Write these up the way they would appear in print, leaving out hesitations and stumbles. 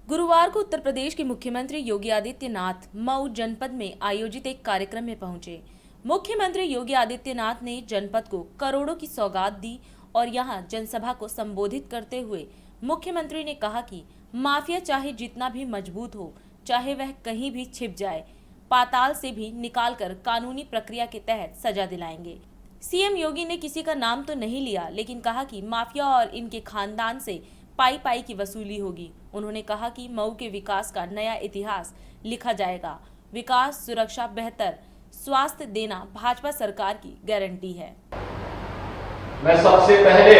गुरुवार को उत्तर प्रदेश के मुख्यमंत्री योगी आदित्यनाथ मऊ जनपद में आयोजित एक कार्यक्रम में पहुंचे। मुख्यमंत्री योगी आदित्यनाथ ने जनपद को करोड़ों की सौगात दी और यहां जनसभा को संबोधित करते हुए मुख्यमंत्री ने कहा कि माफिया चाहे जितना भी मजबूत हो, चाहे वह कहीं भी छिप जाए, पाताल से भी निकालकर कानूनी प्रक्रिया के तहत सजा दिलाएंगे। सीएम योगी ने किसी का नाम तो नहीं लिया, लेकिन कहा कि माफिया और इनके खानदान से पाई पाई की वसूली होगी। उन्होंने कहा कि मऊ के विकास का नया इतिहास लिखा जाएगा। विकास, सुरक्षा, बेहतर स्वास्थ्य देना भाजपा सरकार की गारंटी है। मैं सबसे पहले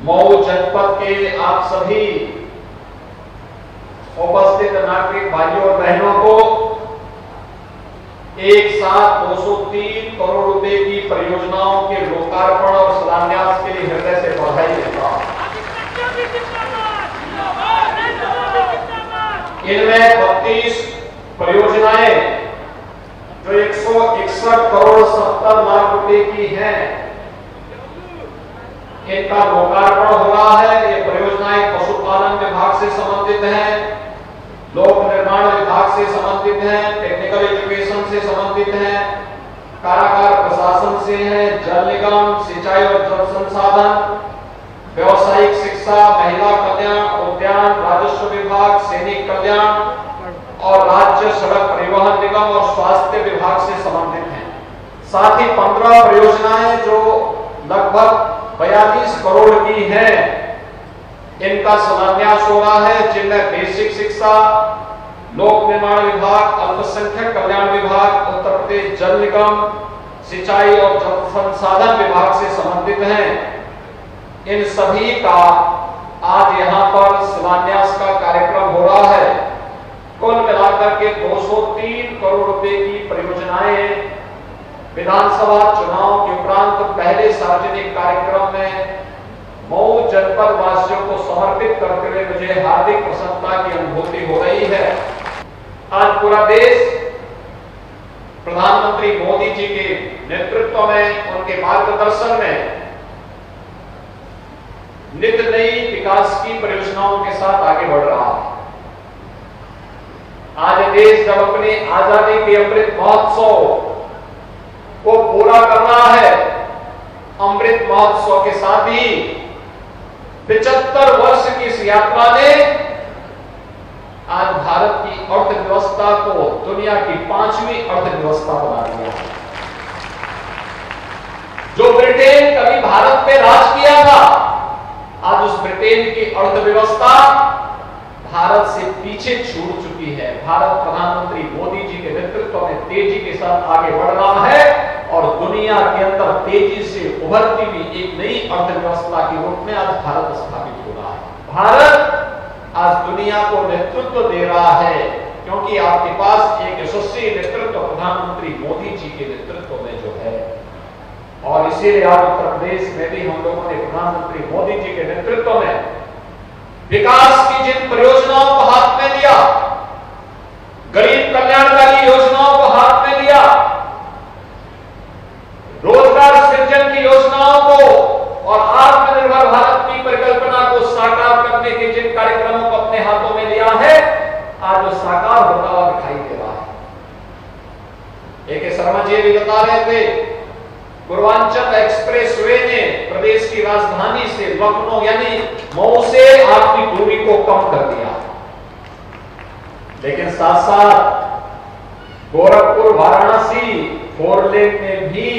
मऊ जनपद के आप सभी उपस्थित नागरिक भाइयों और बहनों को एक साथ 203 करोड़ रुपए की परियोजनाओं के लोकार्पण और शिलान्यास के लिए हृदय से बधाई देता हूं। इनमें 32 परियोजनाएं जो 161 करोड़ 70 लाख रुपए की हैं, इनका लोकार्पण हो रहा है। ये परियोजनाएं पशुपालन विभाग से संबंधित हैं, लोक निर्माण विभाग से संबंधित हैं, टेक्निकल एजुकेशन से संबंधित हैं, कारागार प्रशासन से हैं, जल निगम, सिंचाई और जल संसाधन, व्यावसायिक शिक्षा, महिला कल्याण, उद्यान, राजस्व विभाग, सैनिक कल्याण और राज्य सड़क परिवहन निगम और स्वास्थ्य विभाग से संबंधित हैं। साथ ही 15 परियोजनाएं जो लगभग 42 करोड़ की हैं, इनका शिलान्यास हो रहा है, जिनमें बेसिक शिक्षा, लोक निर्माण विभाग, अल्पसंख्यक कल्याण विभाग, उत्तर प्रदेश जल निगम, सिंचाई और जल संसाधन विभाग से संबंधित हैं। इन सभी का आज यहां पर शिलान्यास का कार्यक्रम हो रहा है। कुल मिलाकर के 203 करोड़ रुपए की परियोजनाएं विधानसभा चुनाव के उपरांत पहले सार्वजनिक कार्यक्रम में मऊ जनपद वासियों को समर्पित करते हुए मुझे हार्दिक प्रसन्नता की अनुभूति हो रही है। आज पूरा देश प्रधानमंत्री मोदी जी के नेतृत्व में, उनके मार्गदर्शन में नित नई विकास की परियोजनाओं के साथ आगे बढ़ रहा है। आज देश जब अपने आजादी के अमृत महोत्सव को पूरा कर रहा है, अमृत महोत्सव के साथ ही 75 वर्ष की इस यात्रा ने आज भारत की अर्थव्यवस्था को दुनिया की 5वीं अर्थव्यवस्था बना दिया। जो ब्रिटेन कभी भारत पे राज किया था, आज उस ब्रिटेन की अर्थव्यवस्था भारत से पीछे छूट चुकी है। भारत प्रधानमंत्री मोदी जी के नेतृत्व में तेजी के साथ आगे बढ़ रहा है और दुनिया के अंदर तेजी से उभरती हुई एक नई अर्थव्यवस्था के रूप में आज भारत स्थापित हो रहा है। भारत आज दुनिया को नेतृत्व दे रहा है, क्योंकि आपके पास एक यशस्वी नेतृत्व प्रधानमंत्री मोदी जी के नेतृत्व में जो है, और इसीलिए आज उत्तर प्रदेश में भी हम लोगों ने प्रधानमंत्री मोदी जी के नेतृत्व में विकास की जिन परियोजनाओं को हाथ में लिया, गरीब कल्याणकारी योजनाओं को हाथ में लिया, रोजगार सृजन की योजनाओं को और आत्मनिर्भर भारत की परिकल्पना को साकार करने के जिन कार्यक्रमों को अपने हाथों में लिया है, आज वो साकार होता हुआ दिखाई दे रहा है। ए.के. शर्मा जी भी बता रहे थे, पूर्वांचल एक्सप्रेसवे ने प्रदेश की राजधानी से लखनऊ यानी मऊ से आपकी दूरी को कम कर दिया, लेकिन साथ साथ गोरखपुर वाराणसी 4 लेन ने भी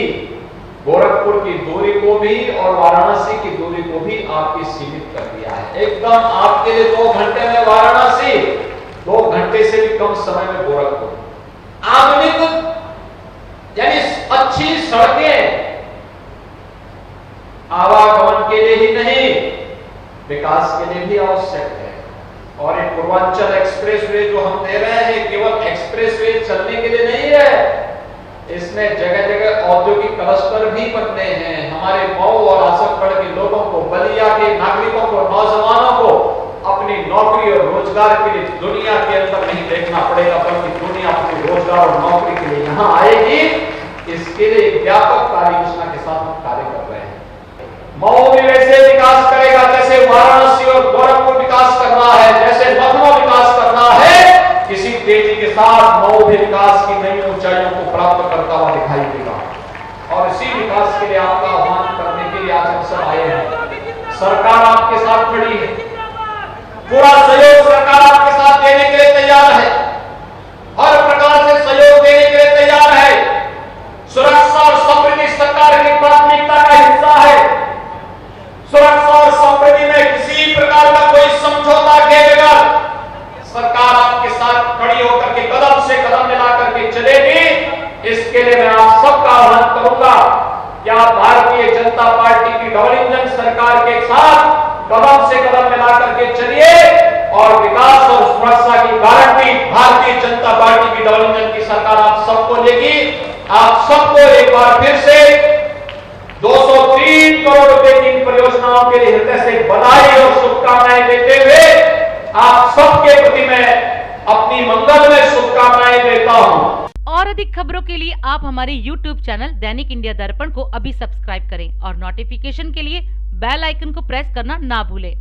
गोरखपुर की दूरी को भी और वाराणसी की दूरी को भी आपकी सीमित कर दिया है। एकदम आपके लिए 2 घंटे में वाराणसी, 2 घंटे से भी कम समय में गोरखपुर। आधुनिक यानी अच्छी सड़कें आवागमन के लिए ही नहीं, विकास के लिए भी आवश्यक है। और ये पूर्वांचल एक्सप्रेसवे जो हम दे रहे हैं, केवल एक्सप्रेसवे चलने के लिए नहीं है, इसमें जगह जगह औद्योगिक क्लस्टर भी बनने हैं। हमारे मऊ और आजमगढ़ के लोगों को, बलिया के नागरिकों को, नौजवानों को अपनी नौकरी और रोजगार के लिए दुनिया के अंदर नहीं देखना पड़ेगा, बल्कि दुनिया अपने रोजगार और नौकरी के लिए यहाँ आएगी। इसके लिए व्यापक कार्य योजना के साथ हम कार्य कर रहे हैं। मऊ भी वैसे विकास करेगा जैसे वाराणसी और गोरखपुर विकास कर मऊ भी विकास की नई ऊंचाइयों को प्राप्त करता हुआ दिखाई देगा। और इसी विकास के लिए आपका आह्वान करने के लिए आज हम सब आए हैं। सरकार आपके साथ खड़ी है, पूरा सहयोग सरकार आपके साथ देने के लिए तैयार है, हर प्रकार से सहयोग देने के लिए तैयार है। सुरक्षा और समृद्धि सरकार की प्राथमिकता का हिस्सा है। सुरक्षा और समृद्धि में किसी प्रकार का कोई समझौता किए बगैर सरकार आपके साथ खड़ी होकर के कदम से कदम मिला करके चलेगी। इसके लिए मैं आप सबका आह्वान करूंगा कि आप भारतीय जनता पार्टी की डबल इंजन सरकार के साथ कदम से कदम मिला करके चलिए और विकास और सुरक्षा की गारंटी भारतीय जनता पार्टी की डबल इंजन की सरकार आप सबको देगी। आप सबको एक बार फिर से 203 करोड़ रुपए की इन परियोजनाओं के लिए हृदय से बधाई और शुभकामनाएं देते हुए आप सबके प्रति मैं अपनी मंगलमय शुभकामनाएं देता हूं। और अधिक खबरों के लिए आप हमारे YouTube चैनल दैनिक इंडिया दर्पण को अभी सब्सक्राइब करें और नोटिफिकेशन के लिए बेल आइकन को प्रेस करना ना भूलें।